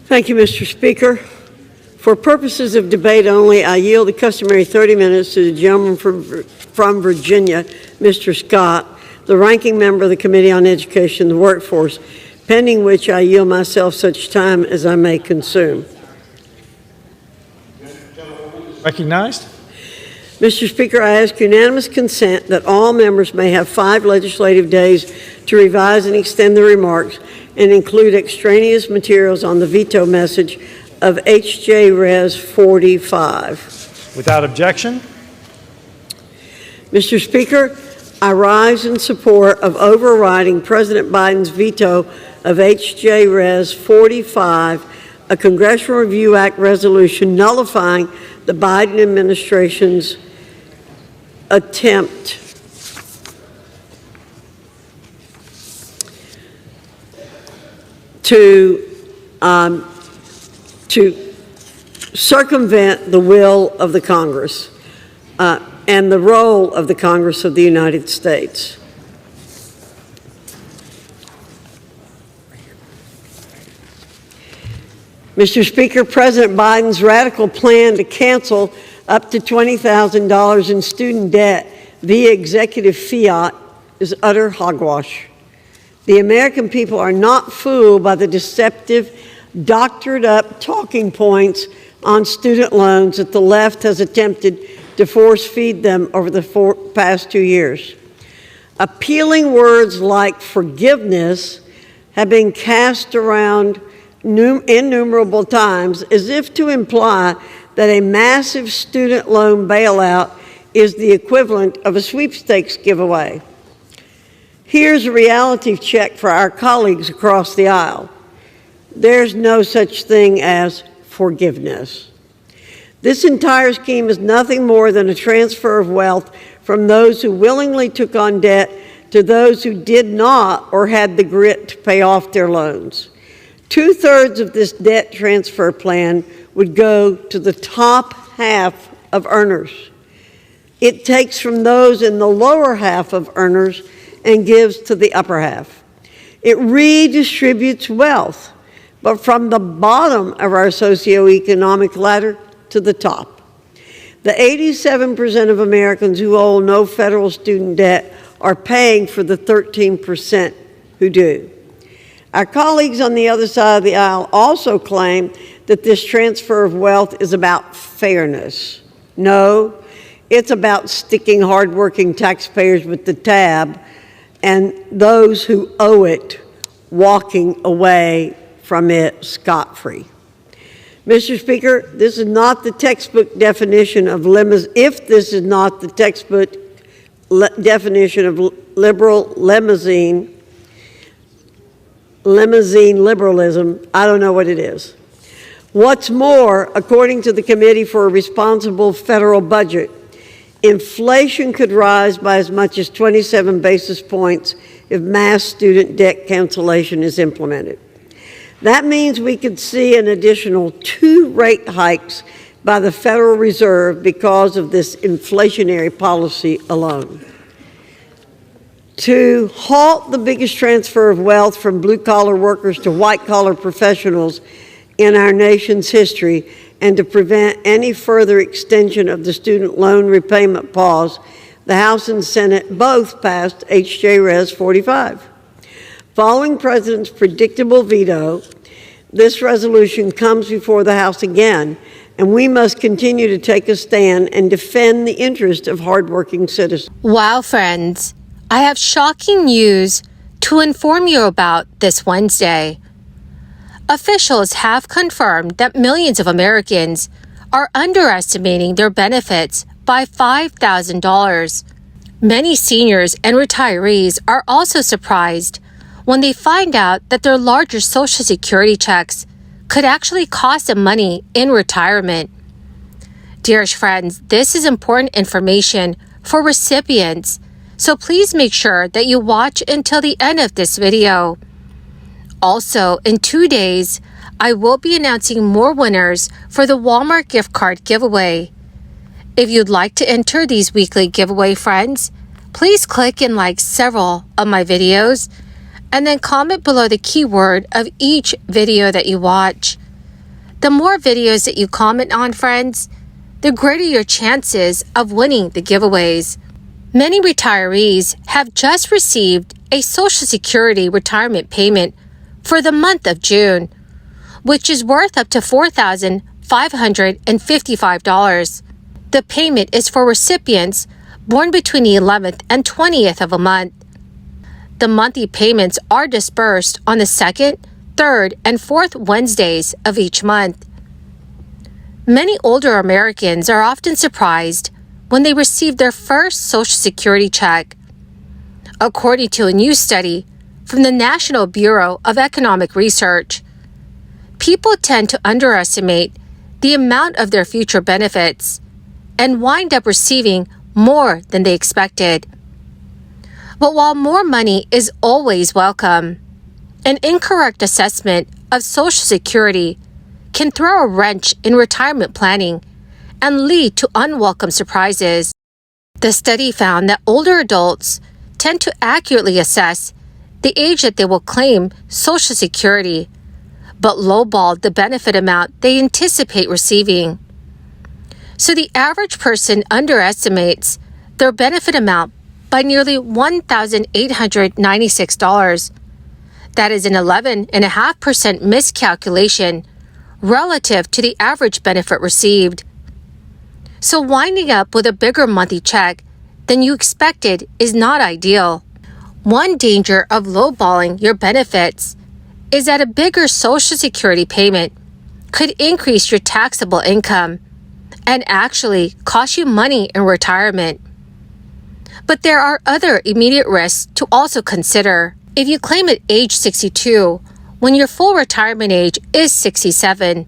Thank you, Mr. Speaker. For purposes of debate only, I yield the customary 30 minutes to the gentleman from Virginia, Mr. Scott, the ranking member of the Committee on Education and the Workforce, pending which I yield myself such time as I may consume. Recognized. Mr. Speaker, I ask unanimous consent that all members may have 5 legislative days to revise and extend their remarks and include extraneous materials on the veto message of H.J. Res. 45. Without objection. Mr. Speaker, I rise in support of overriding President Biden's veto of H.J. Res. 45, a Congressional Review Act resolution nullifying the Biden administration's attempt to circumvent the will of the Congress and the role of the Congress of the United States. Mr. Speaker, President Biden's radical plan to cancel up to $20,000 in student debt via executive fiat is utter hogwash. The American people are not fooled by the deceptive, doctored-up talking points on student loans that the left has attempted to force-feed them over the past 2 years. Appealing words like forgiveness have been cast around innumerable times as if to imply that a massive student loan bailout is the equivalent of a sweepstakes giveaway. Here's a reality check for our colleagues across the aisle. There's no such thing as forgiveness. This entire scheme is nothing more than a transfer of wealth from those who willingly took on debt to those who did not or had the grit to pay off their loans. 2/3 of this debt transfer plan would go to the top half of earners. It takes from those in the lower half of earners and gives to the upper half. It redistributes wealth, but from the bottom of our socioeconomic ladder to the top. The 87% of Americans who owe no federal student debt are paying for the 13% who do. Our colleagues on the other side of the aisle also claim that this transfer of wealth is about fairness. No, it's about sticking hardworking taxpayers with the tab and those who owe it walking away from it scot-free. Mr. Speaker, this is not the textbook definition of if this is not the textbook definition of liberal limousine liberalism, I don't know what it is. What's more, according to the Committee for a Responsible Federal Budget, inflation could rise by as much as 27 basis points if mass student debt cancellation is implemented. That means we could see an additional 2 rate hikes by the Federal Reserve because of this inflationary policy alone. To halt the biggest transfer of wealth from blue-collar workers to white-collar professionals in our nation's history and to prevent any further extension of the student loan repayment pause, the House and Senate both passed H.J. Res. 45. Following President's predictable veto, this resolution comes before the House again, and we must continue to take a stand and defend the interest of hardworking citizens. Wow, friends. I have shocking news to inform you about this Wednesday. Officials have confirmed that millions of Americans are underestimating their benefits by $5,000. Many seniors and retirees are also surprised when they find out that their larger Social Security checks could actually cost them money in retirement. Dearest friends, this is important information for recipients, so please make sure that you watch until the end of this video. Also, in 2 days, I will be announcing more winners for the Walmart gift card giveaway. If you'd like to enter these weekly giveaway, friends, please click and like several of my videos and then comment below the keyword of each video that you watch. The more videos that you comment on, friends, the greater your chances of winning the giveaways. Many retirees have just received a Social Security retirement payment for the month of June, which is worth up to $4,555. The payment is for recipients born between the 11th and 20th of a month. The monthly payments are disbursed on the 2nd, 3rd, and 4th Wednesdays of each month. Many older Americans are often surprised when they receive their first Social Security check. According to a new study from the National Bureau of Economic Research, people tend to underestimate the amount of their future benefits and wind up receiving more than they expected. But while more money is always welcome, an incorrect assessment of Social Security can throw a wrench in retirement planning and lead to unwelcome surprises. The study found that older adults tend to accurately assess the age that they will claim Social Security, but lowballed the benefit amount they anticipate receiving. So the average person underestimates their benefit amount by nearly $1,896. That is an 11.5% miscalculation relative to the average benefit received. So winding up with a bigger monthly check than you expected is not ideal. One danger of lowballing your benefits is that a bigger Social Security payment could increase your taxable income and actually cost you money in retirement. But there are other immediate risks to also consider. If you claim at age 62, when your full retirement age is 67,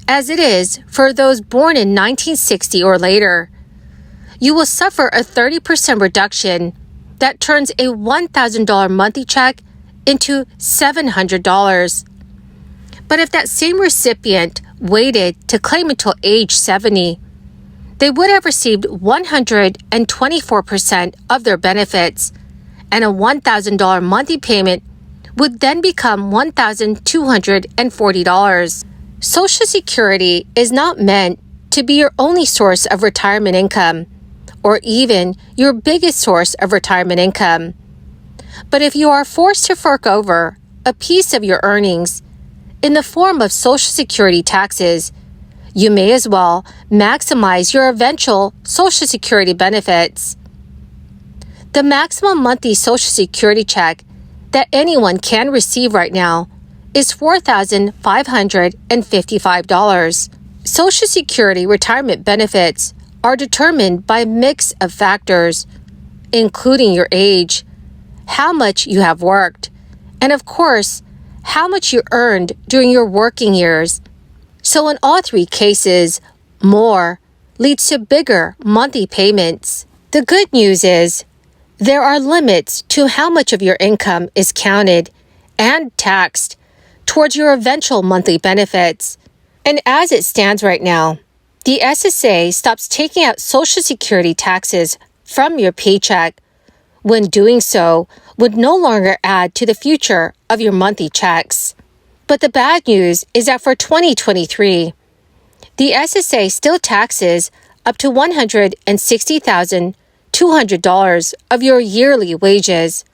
as it is for those born in 1960 or later, you will suffer a 30% reduction that turns a $1,000 monthly check into $700. But if that same recipient waited to claim until age 70, they would have received 124% of their benefits, and a $1,000 monthly payment would then become $1,240. Social Security is not meant to be your only source of retirement income, or even your biggest source of retirement income. But if you are forced to fork over a piece of your earnings in the form of Social Security taxes, you may as well maximize your eventual Social Security benefits. The maximum monthly Social Security check that anyone can receive right now is $4,555. Social Security retirement benefits are determined by a mix of factors, including your age, how much you have worked, and of course, how much you earned during your working years. So in all three cases, more leads to bigger monthly payments. The good news is there are limits to how much of your income is counted and taxed towards your eventual monthly benefits. And as it stands right now, the SSA stops taking out Social Security taxes from your paycheck. When doing so, would no longer add to the future of your monthly checks. But the bad news is that for 2023, the SSA still taxes up to $160,200 of your yearly wages.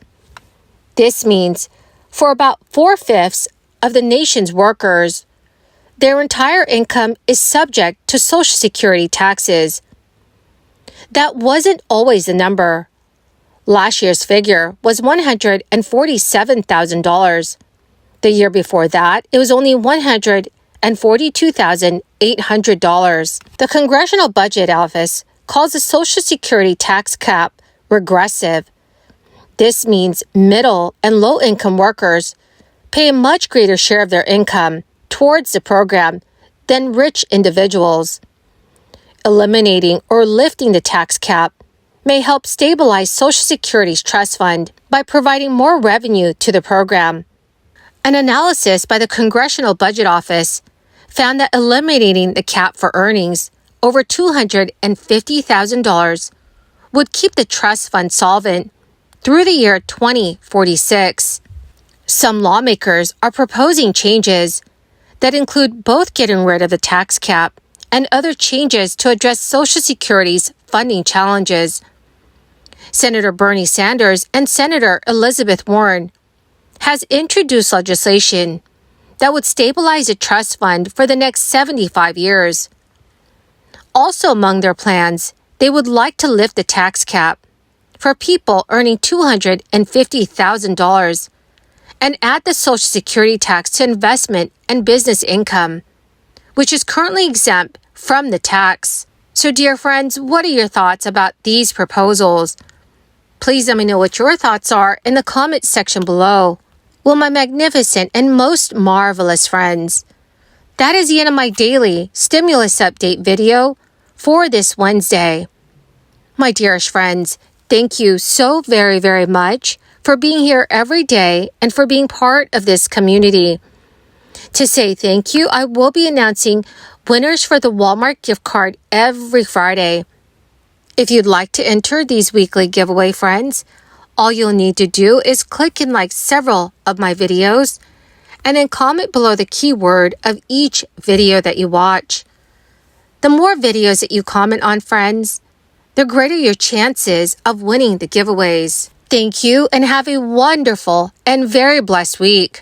This means for about 4/5 of the nation's workers, their entire income is subject to Social Security taxes. That wasn't always the number. Last year's figure was $147,000. The year before that, it was only $142,800. The Congressional Budget Office calls the Social Security tax cap regressive. This means middle and low-income workers pay a much greater share of their income towards the program than rich individuals. Eliminating or lifting the tax cap may help stabilize Social Security's trust fund by providing more revenue to the program. An analysis by the Congressional Budget Office found that eliminating the cap for earnings over $250,000 would keep the trust fund solvent through the year 2046. Some lawmakers are proposing changes that include both getting rid of the tax cap and other changes to address Social Security's funding challenges. Senator Bernie Sanders and Senator Elizabeth Warren has introduced legislation that would stabilize a trust fund for the next 75 years. Also among their plans, they would like to lift the tax cap for people earning $250,000 and add the Social Security tax to investment and business income, which is currently exempt from the tax. So, dear friends, what are your thoughts about these proposals? Please let me know what your thoughts are in the comments section below. Well, my magnificent and most marvelous friends, that is the end of my daily stimulus update video for this Wednesday. My dearest friends, thank you so very, very much for being here every day and for being part of this community. To say thank you, I will be announcing winners for the Walmart gift card every Friday. If you'd like to enter these weekly giveaway, friends, all you'll need to do is click and like several of my videos and then comment below the keyword of each video that you watch. The more videos that you comment on, friends, the greater your chances of winning the giveaways. Thank you and have a wonderful and very blessed week.